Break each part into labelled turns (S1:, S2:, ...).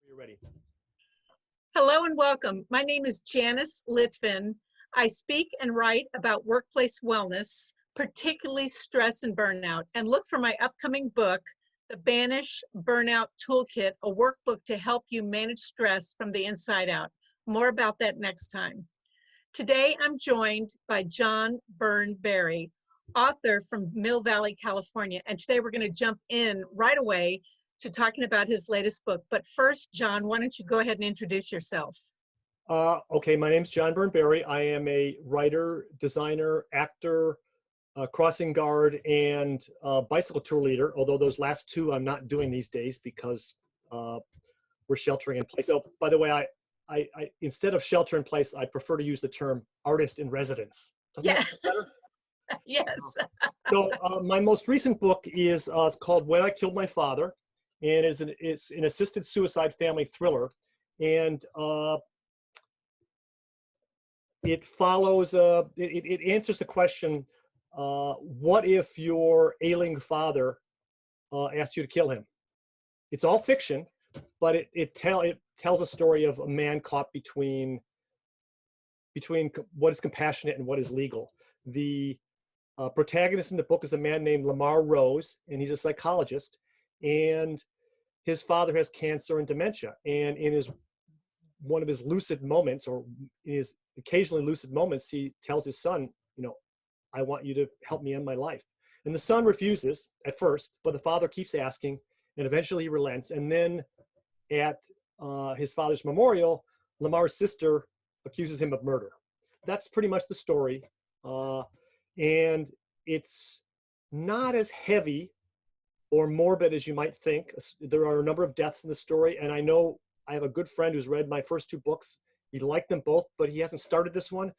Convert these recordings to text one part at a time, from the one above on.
S1: You're ready.
S2: Hello and welcome. My name is Janice Litvin. I speak and write about workplace wellness, particularly stress and burnout, and look for my upcoming book, The Banish Burnout Toolkit, a workbook to help you manage stress from the inside out. More about that next time. Today, I'm joined by John Byrne Barry, author from Mill Valley, California. And today we're going to jump in right away to talking about his latest book. But first, John, why don't you go ahead and introduce yourself?
S1: Okay, my name's John Byrne Barry. I am a writer, designer, actor, crossing guard, and bicycle tour leader, although those last two I'm not doing these days because we're sheltering in place. Oh, by the way, I instead of shelter in place, I prefer to use the term artist in residence. Doesn't that sound better?
S2: Yes.
S1: So my most recent book is it's called When I Killed My Father, and it's an assisted suicide family thriller. And it follows, it answers the question, what if your ailing father asked you to kill him? It's all fiction, but it tells a story of a man caught between what is compassionate and what is legal. The protagonist in the book is a man named Lamar Rose, and he's a psychologist, and his father has cancer and dementia. And in one of his lucid moments, or his occasionally lucid moments, he tells his son, I want you to help me end my life. And the son refuses at first, but the father keeps asking, and eventually he relents. And then at his father's memorial, Lamar's sister accuses him of murder. That's pretty much the story. And it's not as heavy or morbid as you might think. There are a number of deaths in the story, and I know I have a good friend who's read my first two books. He liked them both, but he hasn't started this one.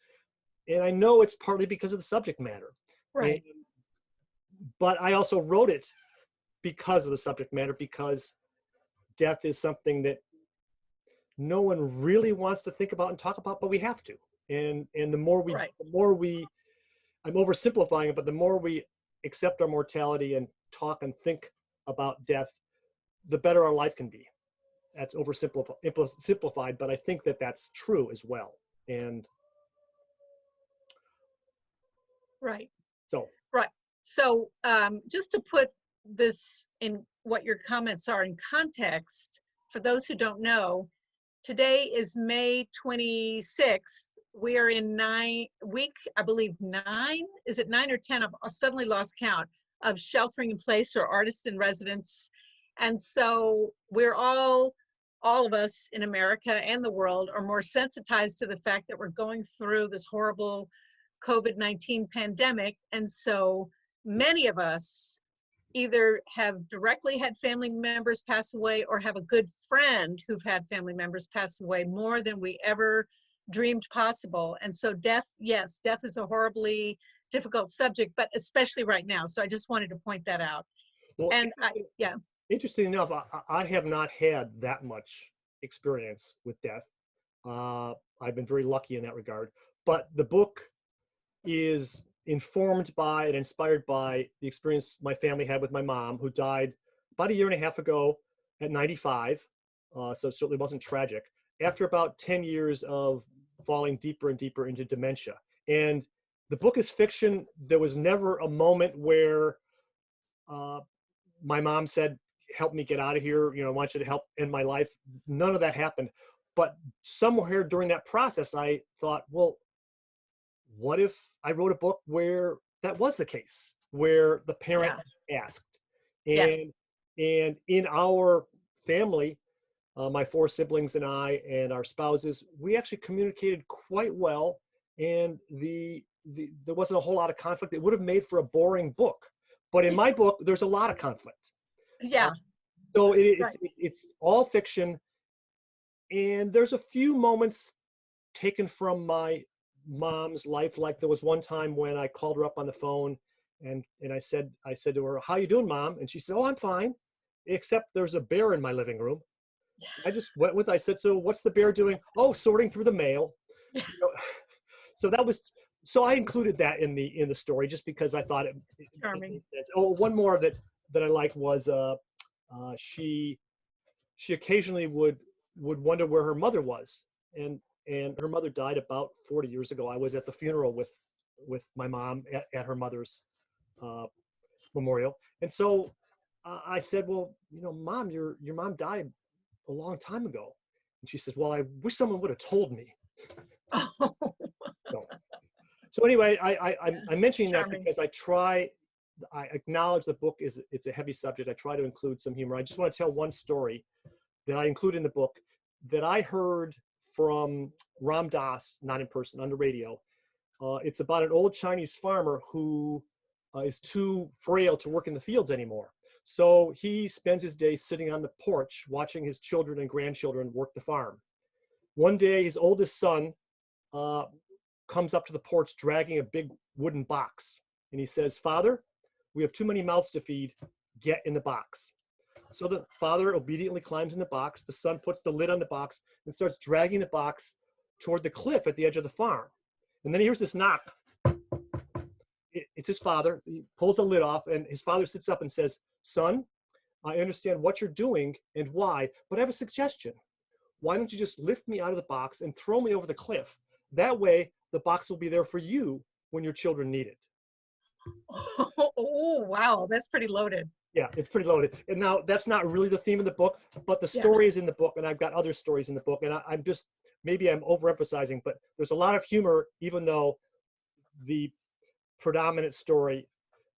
S1: And I know it's partly because of the subject matter.
S2: Right.
S1: But I also wrote it because of the subject matter, because death is something that no one really wants to think about and talk about, but we have to. And the more we, I'm oversimplifying it, but the more we accept our mortality and talk and think about death, the better our life can be. That's oversimplified, but I think that that's true as well. And
S2: Right.
S1: so
S2: just to put this in what your comments are in context, for those who don't know, today is May 26th. We are in week 9. Is it 9 or 10? I've suddenly lost count of sheltering in place or artists in residence. And so we're all of us in America and the world are more sensitized to the fact that we're going through this horrible COVID-19 pandemic. And so many of us either have directly had family members pass away or have a good friend who've had family members pass away, more than we ever dreamed possible. And so death is a horribly difficult subject, but especially right now. So I just wanted to point that out.
S1: Well,
S2: and
S1: interesting enough, I have not had that much experience with death. I've been very lucky in that regard. But the book is informed by and inspired by the experience my family had with my mom, who died about a year and a half ago at 95. So it certainly wasn't tragic. After about 10 years of falling deeper and deeper into dementia. And the book is fiction. There was never a moment where my mom said, help me get out of here. I want you to help end my life. None of that happened. But somewhere during that process, I thought, well, what if I wrote a book where that was the case, where the parent asked? And in our family, my 4 siblings and I and our spouses, we actually communicated quite well, and there wasn't a whole lot of conflict. It would have made for a boring book, but in my book, there's a lot of conflict. So it's all fiction, and there's a few moments taken from my mom's life. Like there was one time when I called her up on the phone, and I said to her, "How you doing, Mom?" And she said, "Oh, I'm fine, except there's a bear in my living room." I just went with, I said, "So what's the bear doing?" "Oh, sorting through the mail." So I included that in the story just because I thought it
S2: charming.
S1: One more that I liked was she occasionally would would wonder where her mother was. And her mother died about 40 years ago. I was at the funeral with my mom at her mother's uh, memorial. And so I said, well, Mom, your mom died a long time ago. And she says, well, I wish someone would have told me.
S2: Oh,
S1: So, so anyway, I'm mentioning that
S2: charming.
S1: because I acknowledge the book it's a heavy subject. I try to include some humor. I just want to tell one story that I include in the book that I heard from Ram Dass, not in person, on the radio. It's about an old Chinese farmer who is too frail to work in the fields anymore. So he spends his day sitting on the porch watching his children and grandchildren work the farm. One day, his oldest son uh, comes up to the porch dragging a big wooden box. And he says, Father, we have too many mouths to feed. Get in the box. So the father obediently climbs in the box. The son puts the lid on the box and starts dragging the box toward the cliff at the edge of the farm. And then he hears this knock. It's his father. He pulls the lid off, and his father sits up and says, Son, I understand what you're doing and why, but I have a suggestion. Why don't you just lift me out of the box and throw me over the cliff? That way, the box will be there for you when your children need it.
S2: Oh, wow, that's pretty loaded.
S1: Yeah, it's pretty loaded. And now that's not really the theme of the book, but the
S2: Yeah.
S1: story is in the book, and I've got other stories in the book. And I'm just, maybe I'm overemphasizing, but there's a lot of humor, even though the predominant story,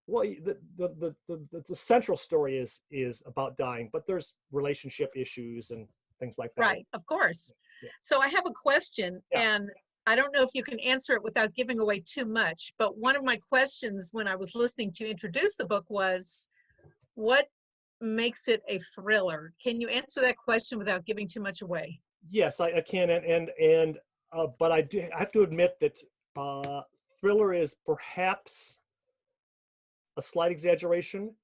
S1: well, the central story is about dying, but there's relationship issues and things like that.
S2: Right, of course.
S1: Yeah.
S2: So I have a question,
S1: Yeah.
S2: and I don't know if you can answer it without giving away too much, but one of my questions when I was listening to you introduce the book was, what makes it a thriller? Can you answer that question without giving too much away?
S1: Yes, I can, but I have to admit that thriller is perhaps a slight exaggeration.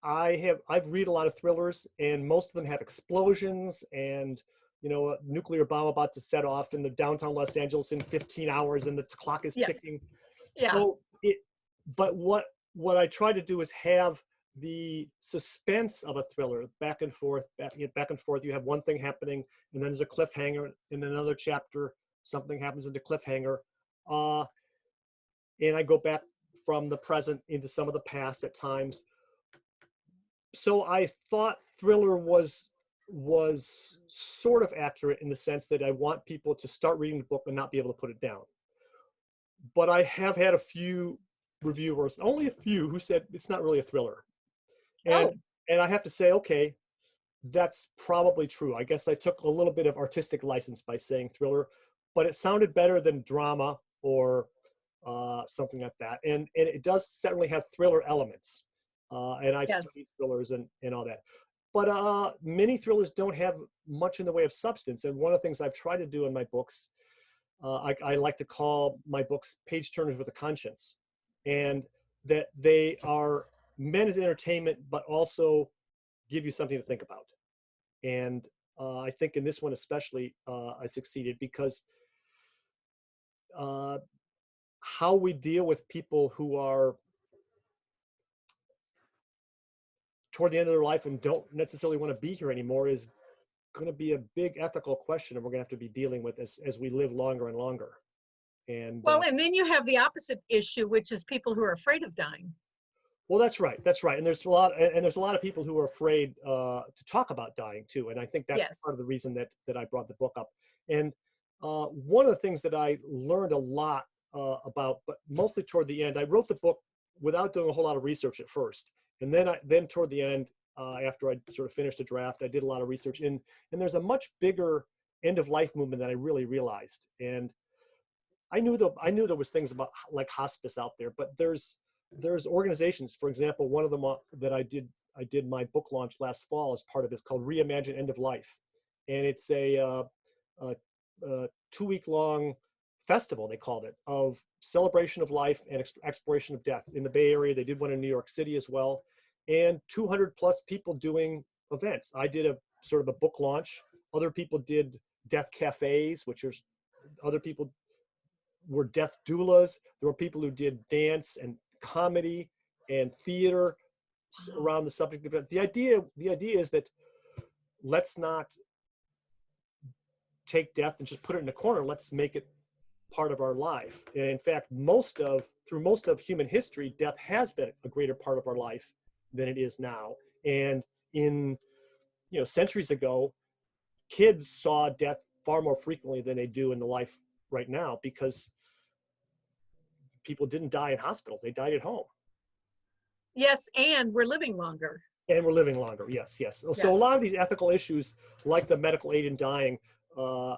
S1: I've read a lot of thrillers, and most of them have explosions and a nuclear bomb about to set off in the downtown Los Angeles in 15 hours, and the clock is
S2: Yeah.
S1: ticking.
S2: Yeah.
S1: So but what I try to do is have the suspense of a thriller, back and forth, back and forth. You have one thing happening, and then there's a cliffhanger in another chapter. Something happens in the cliffhanger, and I go back from the present into some of the past at times. So I thought thriller was sort of accurate in the sense that I want people to start reading the book and not be able to put it down. But I have had a few reviewers, only a few, who said it's not really a thriller. And
S2: Oh.
S1: and I have to say, okay, that's probably true. I guess I took a little bit of artistic license by saying thriller, but it sounded better than drama or something like that. And it does certainly have thriller elements. And I've
S2: Yes.
S1: studied thrillers and all that. But many thrillers don't have much in the way of substance. And one of the things I've tried to do in my books, I like to call my books page turners with a conscience, and that they are meant as entertainment, but also give you something to think about. And I think in this one especially, I succeeded because uh, how we deal with people who are toward the end of their life and don't necessarily want to be here anymore is going to be a big ethical question, and we're going to have to be dealing with as we live longer and longer. And
S2: Well, and then you have the opposite issue, which is people who are afraid of dying.
S1: well, that's right, and there's a lot of people who are afraid to talk about dying too, and I think that's
S2: Yes.
S1: part of the reason that I brought the book up. And one of the things that I learned a lot about, but mostly toward the end, I wrote the book without doing a whole lot of research at first, and then toward the end, after I sort of finished the draft, I did a lot of research, and there's a much bigger end of life movement than I really realized. And I knew there was things about like hospice out there, but there's organizations. For example, one of them that I did my book launch last fall as part of this, called Reimagine End of Life, and it's a 2-week long festival, they called it, of celebration of life and exploration of death in the Bay Area. They did one in New York City as well, and 200 plus people doing events. I did a sort of a book launch. Other people did death cafes, which are other people were death doulas. There were people who did dance and comedy and theater around the subject of it. The idea is that let's not take death and just put it in a corner. Let's make it part of our life. And in fact, through most of human history, death has been a greater part of our life than it is now. And in, centuries ago, kids saw death far more frequently than they do in the life right now, because people didn't die in hospitals, they died at home.
S2: Yes, and we're living longer.
S1: And we're living longer. Yes, yes. So a lot of
S2: Yes.
S1: these ethical issues, like the medical aid in dying, uh,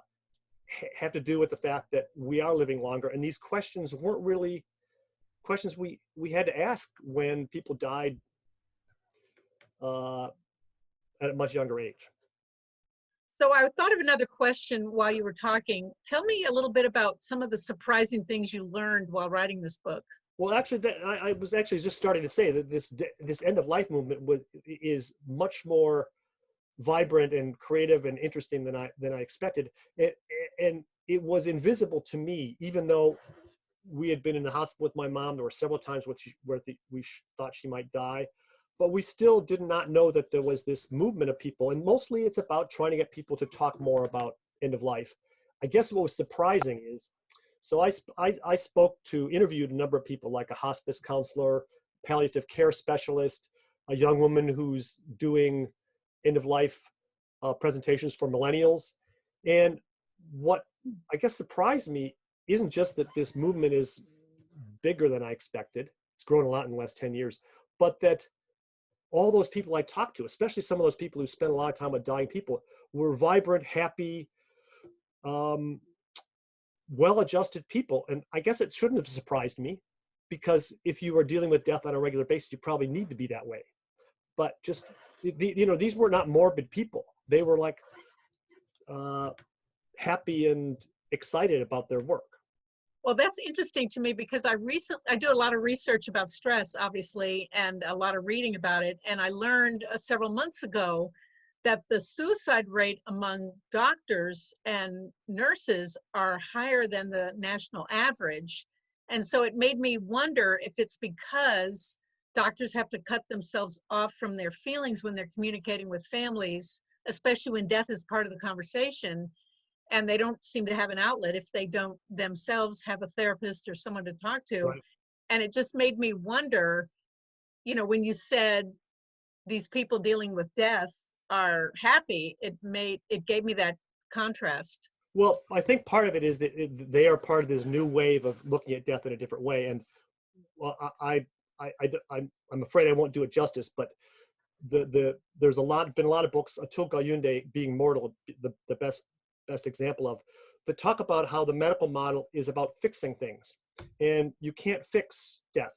S1: have to do with the fact that we are living longer, and these questions weren't really questions we had to ask when people died uh, at a much younger age.
S2: So I thought of another question while you were talking. Tell me a little bit about some of the surprising things you learned while writing this book.
S1: Well, actually, I was actually just starting to say that this end of life movement is much more vibrant and creative and interesting than I expected. And it was invisible to me, even though we had been in the hospital with my mom. There were several times where we thought she might die, but we still did not know that there was this movement of people. And mostly it's about trying to get people to talk more about end of life. I guess what was surprising is, so interviewed a number of people, like a hospice counselor, palliative care specialist, a young woman who's doing end of life presentations for millennials. And what I guess surprised me isn't just that this movement is bigger than I expected. It's grown a lot in the last 10 years, but that all those people I talked to, especially some of those people who spend a lot of time with dying people, were vibrant, happy, well-adjusted people. And I guess it shouldn't have surprised me, because if you are dealing with death on a regular basis, you probably need to be that way. But just, these were not morbid people. They were like happy and excited about their work.
S2: Well, that's interesting to me because I do a lot of research about stress, obviously, and a lot of reading about it. And I learned several months ago that the suicide rate among doctors and nurses are higher than the national average. And so it made me wonder if it's because doctors have to cut themselves off from their feelings when they're communicating with families, especially when death is part of the conversation, and they don't seem to have an outlet if they don't themselves have a therapist or someone to talk to.
S1: Right.
S2: And it just made me wonder, when you said these people dealing with death are happy, it gave me that contrast.
S1: Well, I think part of it is that they are part of this new wave of looking at death in a different way. And well, I'm afraid I won't do it justice, but there's been a lot of books, Atul Gayunde, Being Mortal, the best example of, that talk about how the medical model is about fixing things, and you can't fix death.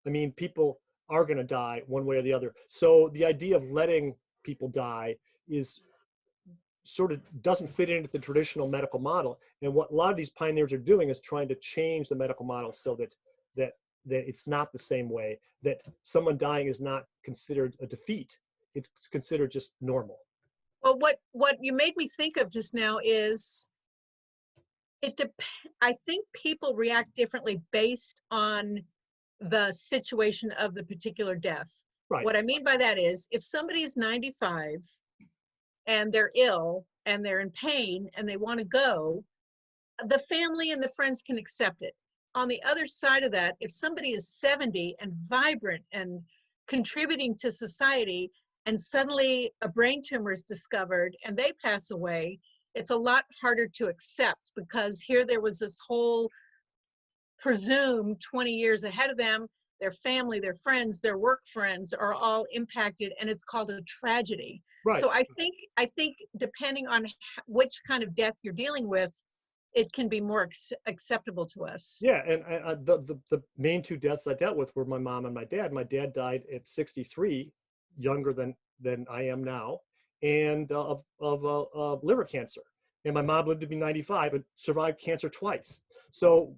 S1: I mean, people are going to die one way or the other. So the idea of letting people die is sort of doesn't fit into the traditional medical model. And what a lot of these pioneers are doing is trying to change the medical model so that it's not the same way, that someone dying is not considered a defeat. It's considered just normal.
S2: Well, what you made me think of just now is I think people react differently based on the situation of the particular death.
S1: Right.
S2: What I mean by that is, if somebody is 95 and they're ill and they're in pain and they want to go, the family and the friends can accept it. On the other side of that, if somebody is 70 and vibrant and contributing to society, and suddenly a brain tumor is discovered and they pass away, it's a lot harder to accept, because here there was this whole presumed 20 years ahead of them. Their family, their friends, their work friends are all impacted, and it's called a tragedy.
S1: Right.
S2: So I think depending on which kind of death you're dealing with, it can be more acceptable to us.
S1: Yeah, and the main two deaths I dealt with were my mom and my dad. My dad died at 63, younger than I am now, and of liver cancer. And my mom lived to be 95 and survived cancer twice. So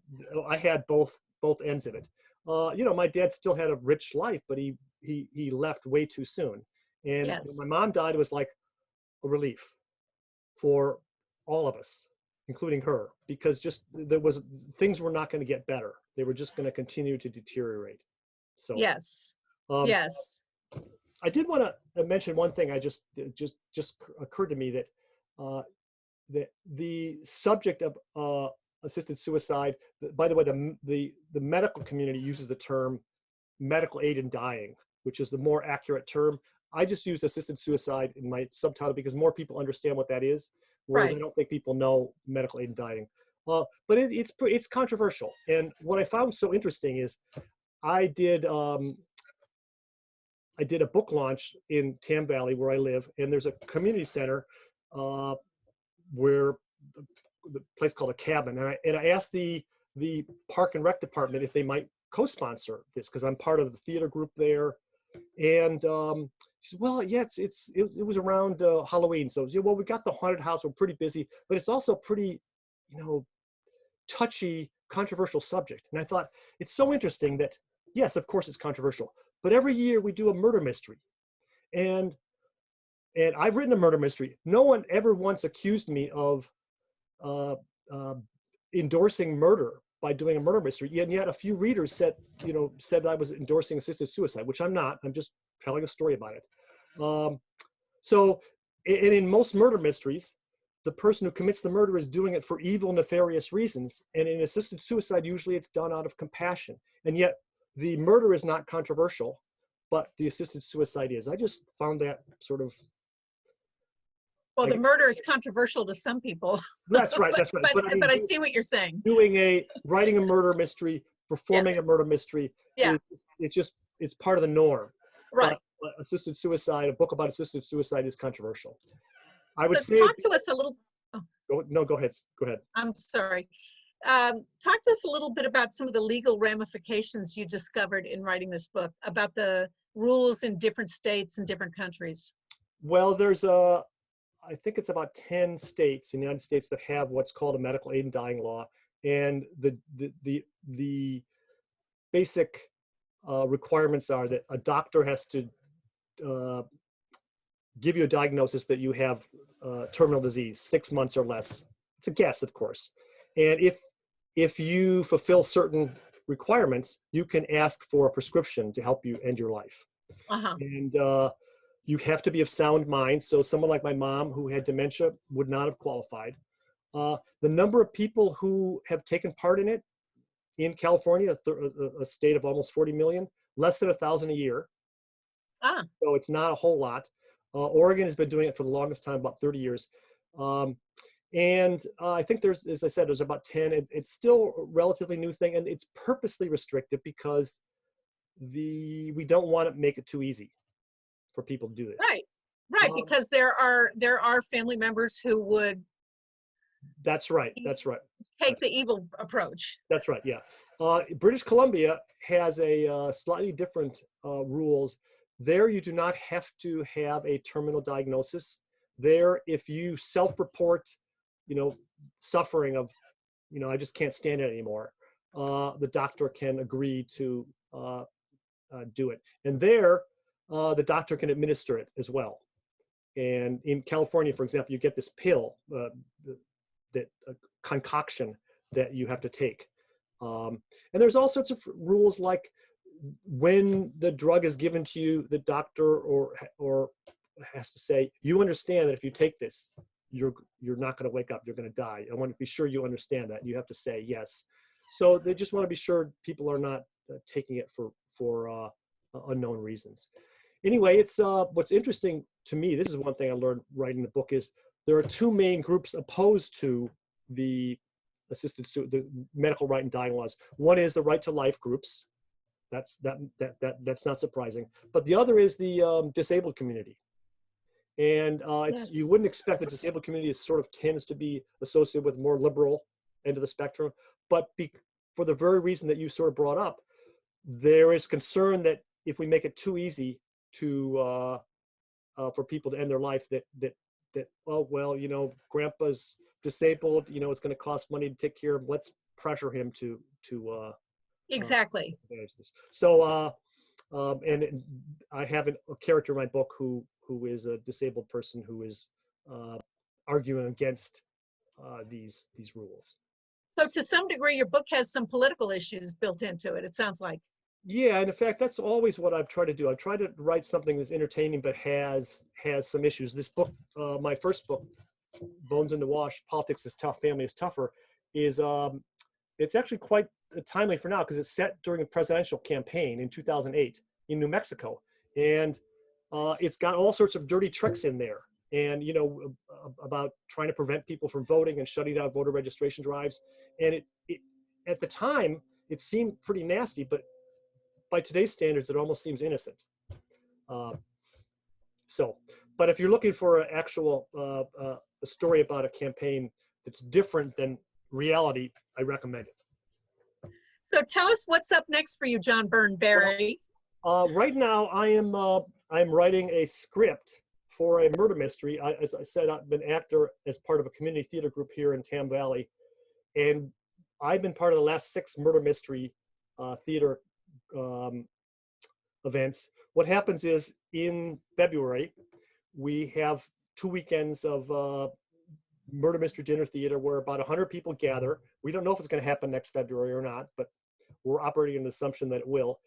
S1: I had both ends of it. My dad still had a rich life, but he left way too soon. And when my
S2: Yes.
S1: mom died, it was like a relief for all of us, including her, because just things were not going to get better. They were just going to continue to deteriorate. So
S2: Yes.
S1: um,
S2: Yes.
S1: I did want to mention one thing. I just occurred to me that the subject of assisted suicide. By the way, the medical community uses the term medical aid in dying, which is the more accurate term. I just use assisted suicide in my subtitle because more people understand what that is, whereas I
S2: Right.
S1: don't think people know medical aid in dying. But it's controversial. And what I found so interesting is I did I did a book launch in Tam Valley where I live, and there's a community center uh, where the place called a cabin, and I asked the park and rec department if they might co-sponsor this because I'm part of the theater group there. And she said, "Well, yeah, it was around Halloween, so yeah, well, we got the haunted house. We're pretty busy, but it's also pretty, you know, touchy, controversial subject." And I thought it's so interesting that yes, of course, it's controversial, but every year we do a murder mystery, and I've written a murder mystery. No one ever once accused me of uh, uh, endorsing murder by doing a murder mystery. And yet a few readers said I was endorsing assisted suicide, which I'm not. I'm just telling a story about it. Um, so, and in most murder mysteries, the person who commits the murder is doing it for evil, nefarious reasons. And in assisted suicide, usually it's done out of compassion. And yet the murder is not controversial, but the assisted suicide is. I just found that sort of,
S2: Well,
S1: I
S2: the
S1: guess,
S2: murder is controversial to some people,
S1: that's right,
S2: but
S1: that's right. But I mean,
S2: I see what you're saying.
S1: writing a murder mystery,
S2: Yeah.
S1: performing a murder mystery
S2: Yeah.
S1: is it's part of the norm. But
S2: Right.
S1: assisted suicide, a book about assisted suicide is controversial. I would
S2: So
S1: say,
S2: talk to us a little. Oh,
S1: no, go ahead. Go ahead.
S2: I'm sorry. Talk to us a little bit about some of the legal ramifications you discovered in writing this book about the rules in different states and different countries.
S1: Well, I think it's about 10 states in the United States that have what's called a medical aid in dying law. And the basic requirements are that a doctor has to uh, give you a diagnosis that you have terminal disease, 6 months or less. It's a guess, of course. And if you fulfill certain requirements, you can ask for a prescription to help you end your life.
S2: Uh-huh.
S1: And you have to be of sound mind. So someone like my mom who had dementia would not have qualified. The number of people who have taken part in it in California, a state of almost 40 million, less than 1,000 a year.
S2: Ah,
S1: So it's not a whole lot. Oregon has been doing it for the longest time, about 30 years. Um, and I think there's, as I said, there's about 10. It's still a relatively new thing, and it's purposely restricted because we don't want to make it too easy for people to do this.
S2: right. Right, because there are family members who would
S1: That's right. That's right.
S2: take the evil approach.
S1: That's right. Yeah. British Columbia has a slightly different rules. There, you do not have to have a terminal diagnosis. There, if you self-report, suffering of, I just can't stand it anymore, the doctor can agree to do it. And there, the doctor can administer it as well. And in California, for example, you get this pill, that concoction that you have to take. And there's all sorts of rules, like when the drug is given to you, the doctor or has to say, you understand that if you take this, you're not going to wake up, you're going to die. I want to be sure you understand that. You have to say yes. So they just want to be sure people are not taking it for unknown reasons. Anyway, it's what's interesting to me. This is one thing I learned writing the book is there are two main groups opposed to the the medical right and dying laws. One is the right to life groups. That's not surprising. But the other is the disabled community. And you
S2: Yes.
S1: wouldn't expect the disabled community sort of tends to be associated with more liberal end of the spectrum. But for the very reason that you sort of brought up, there is concern that if we make it too easy to for people to end their life, that oh well, grandpa's disabled, it's going to cost money to take care of him. Let's pressure him to
S2: Exactly.
S1: manage this. So and I have a character in my book who is a disabled person who is arguing against these rules.
S2: So to some degree, your book has some political issues built into it, it sounds like.
S1: Yeah, and in fact, that's always what I've tried to do. I try to write something that's entertaining but has some issues. This book, my first book, Bones in the Wash, Politics is Tough, Family is Tougher, is it's actually quite timely for now because it's set during a presidential campaign in 2008 in New Mexico. And it's got all sorts of dirty tricks in there. And, you know, about trying to prevent people from voting and shutting down voter registration drives. And it at the time, it seemed pretty nasty, but by today's standards, it almost seems innocent. Uh, so, but if you're looking for an actual a story about a campaign that's different than reality, I recommend it.
S2: So tell us what's up next for you, John Byrne Barry.
S1: Right now, I'm writing a script for a murder mystery. As I said, I've been actor as part of a community theater group here in Tam Valley, and I've been part of the last 6 murder mystery theater events. What happens is in February, we have 2 weekends of murder mystery dinner theater where about 100 people gather. We don't know if it's going to happen next February or not, but we're operating on the assumption that it will.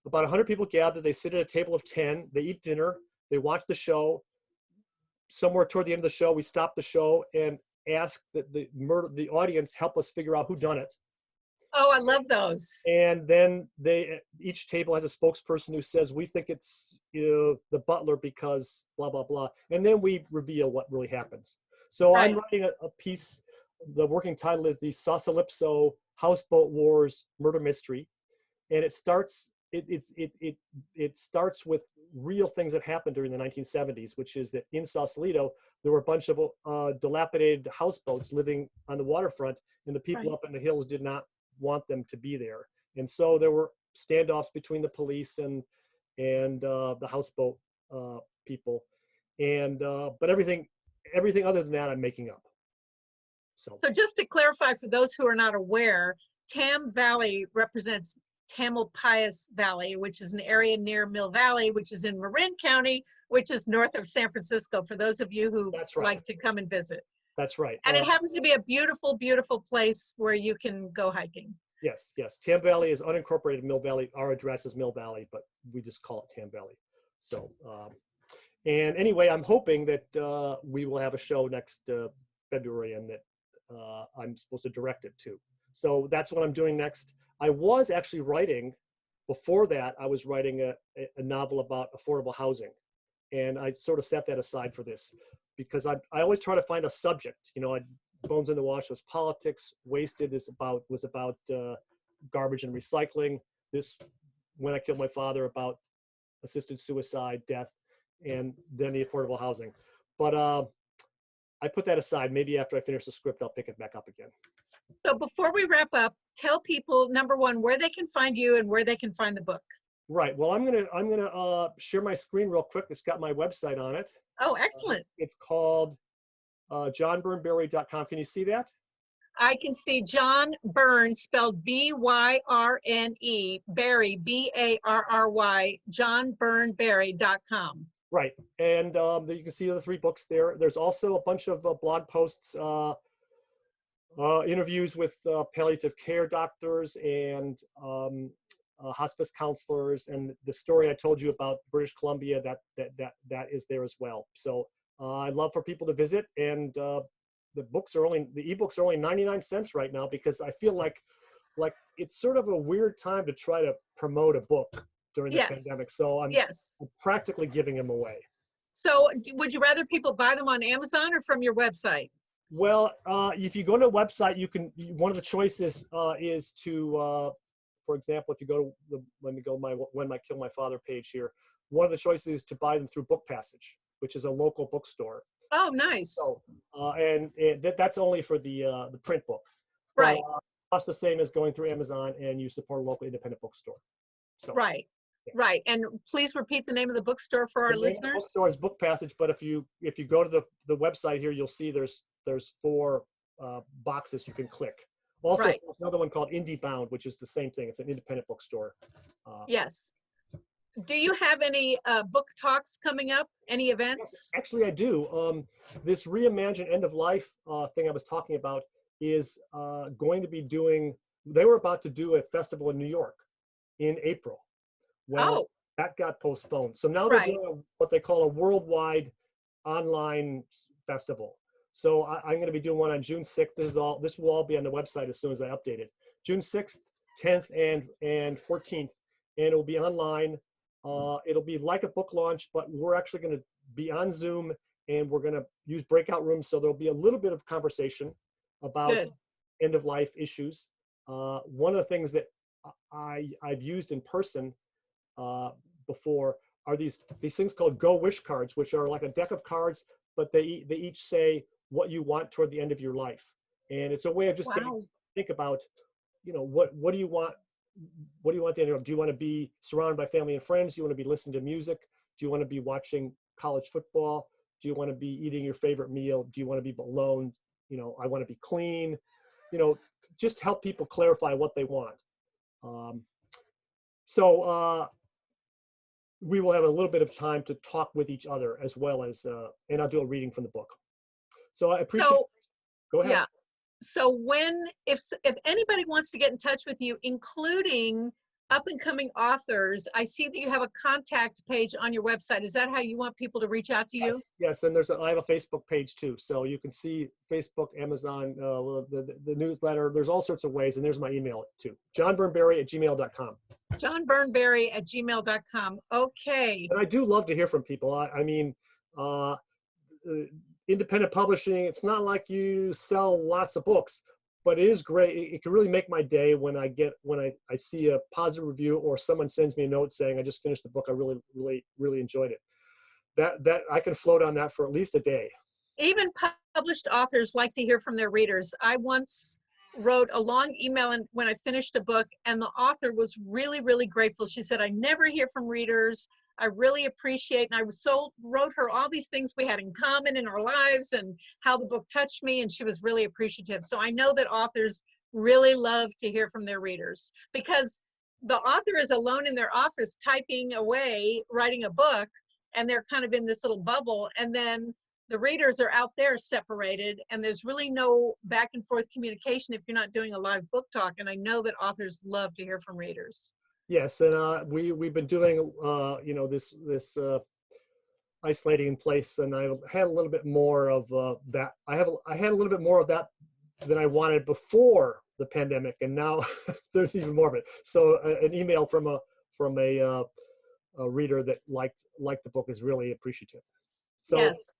S1: About 100 people gather. They sit at a table of 10. They eat dinner. They watch the show. Somewhere toward the end of the show, we stop the show and ask that the audience help us figure out who done it.
S2: Oh, I love those.
S1: And then each table has a spokesperson who says, we think it's the butler because blah, blah, blah. And then we reveal what really happens. So
S2: Right.
S1: I'm writing a piece. The working title is the Sausalipso Houseboat Wars Murder Mystery. And it starts with real things that happened during the 1970s, which is that in Sausalito, there were a bunch of dilapidated houseboats living on the waterfront, and the people up in the hills did not want them to be there. And so there were standoffs between the police and the houseboat people. And but everything other than that, I'm making up.
S2: So just to clarify for those who are not aware, Tam Valley represents Tamalpais Valley, which is an area near Mill Valley, which is in Marin County, which is north of San Francisco, for those of you who like to come and visit.
S1: That's right.
S2: And it happens to be a beautiful, beautiful place where you can go hiking.
S1: Yes, yes. Tam Valley is unincorporated Mill Valley. Our address is Mill Valley, but we just call it Tam Valley. So, and anyway, I'm hoping that we will have a show next February and that I'm supposed to direct it too. So that's what I'm doing next. I was actually writing, before that, I was writing a novel about affordable housing. And I sort of set that aside for this because I always try to find a subject. You know, Bones in the Wash was politics. Wasted was about garbage and recycling. This, When I Killed My Father, about assisted suicide, death, and then the affordable housing. But I put that aside. Maybe after I finish the script, I'll pick it back up again.
S2: So before we wrap up, tell people, number one, where they can find you and where they can find the book.
S1: Right. Well, I'm gonna share my screen real quick. It's got my website on it.
S2: Oh, excellent.
S1: It's called johnbyrneberry.com. Can you see that?
S2: I can see John Byrne, spelled Byrne, Barry, Barry, johnbyrneberry.com.
S1: Right. And you can see the 3 books there. There's also a bunch of blog posts, interviews with palliative care doctors and hospice counselors, and the story I told you about British Columbia, that is there as well. So I'd love for people to visit, and the ebooks are only 99 cents right now, because I feel like it's sort of a weird time to try to promote a book during the pandemic. So I'm practically giving them away.
S2: So would you rather people buy them on Amazon or from your website?
S1: Well, if you go to a website, one of the choices is to, for example, if you go to When I Killed My Father page here, one of the choices is to buy them through Book Passage, which is a local bookstore.
S2: Oh, nice.
S1: So, and that's only for the print book.
S2: Right.
S1: But, costs the same as going through Amazon, and you support a local independent bookstore. So.
S2: Right. Yeah. Right. And please repeat the name of the bookstore for our listeners. The
S1: bookstore is Book Passage, but if you go to the website here, you'll see there's 4 boxes you can click. Also, there's another one called Indie Bound, which is the same thing. It's an independent bookstore.
S2: Yes. Do you have any book talks coming up? Any events?
S1: Yes, actually, I do. This Reimagine End of Life thing I was talking about is going to be doing. They were about to do a festival in New York in April. Well, that got postponed. So now they're doing what they call a worldwide online festival. So I'm going to be doing one on June 6th. This will all be on the website as soon as I update it. June 6th, 10th, and 14th, and it will be online. It'll be like a book launch, but we're actually going to be on Zoom, and we're going to use breakout rooms. So there'll be a little bit of conversation about
S2: Good.
S1: end of life issues. One of the things that I've used in person before are these things called Go Wish cards, which are like a deck of cards, but they each say what you want toward the end of your life, and it's a way of just getting
S2: Wow.
S1: to think about, what do you want? What do you want at the end of? Do you want to be surrounded by family and friends? Do you want to be listening to music? Do you want to be watching college football? Do you want to be eating your favorite meal? Do you want to be alone? I want to be clean. Just help people clarify what they want. So we will have a little bit of time to talk with each other, as well as, and I'll do a reading from the book. So I appreciate.
S2: So,
S1: Go ahead.
S2: yeah. So if anybody wants to get in touch with you, including up and coming authors, I see that you have a contact page on your website. Is that how you want people to reach out to you?
S1: Yes, and I have a Facebook page too, so you can see Facebook, Amazon, the newsletter. There's all sorts of ways, and there's my email too, johnbyrneberry@gmail.com.
S2: johnbyrneberry@gmail.com. Okay.
S1: And I do love to hear from people. I mean, independent publishing, it's not like you sell lots of books, but it is great. It can really make my day when I see a positive review, or someone sends me a note saying, I just finished the book, I really enjoyed it. That I can float on that for at least a day.
S2: Even published authors like to hear from their readers. I once wrote a long email when I finished a book, and the author was really grateful. She said, I never hear from readers. I really appreciate, and I wrote her all these things we had in common in our lives and how the book touched me, and she was really appreciative. So I know that authors really love to hear from their readers, because the author is alone in their office typing away, writing a book, and they're kind of in this little bubble, and then the readers are out there separated, and there's really no back and forth communication if you're not doing a live book talk. And I know that authors love to hear from readers.
S1: Yes, and we've been doing this isolating in place, and I had a little bit more of that. I had a little bit more of that than I wanted before the pandemic, and now there's even more of it. So an email from a reader that liked the book is really appreciative. So
S2: Yes.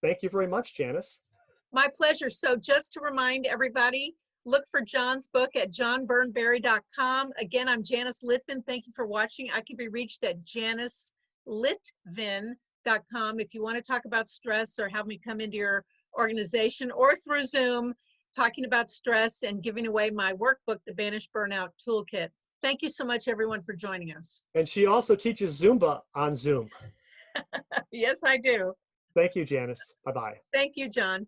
S1: Thank you very much, Janice.
S2: My pleasure. So just to remind everybody, look for John's book at johnbyrneberry.com. Again, I'm Janice Litvin. Thank you for watching. I can be reached at janicelitvin.com if you want to talk about stress or have me come into your organization, or through Zoom, talking about stress and giving away my workbook, The Banish Burnout Toolkit. Thank you so much, everyone, for joining us.
S1: And she also teaches Zumba on Zoom.
S2: Yes, I do.
S1: Thank you, Janice. Bye-bye.
S2: Thank you, John.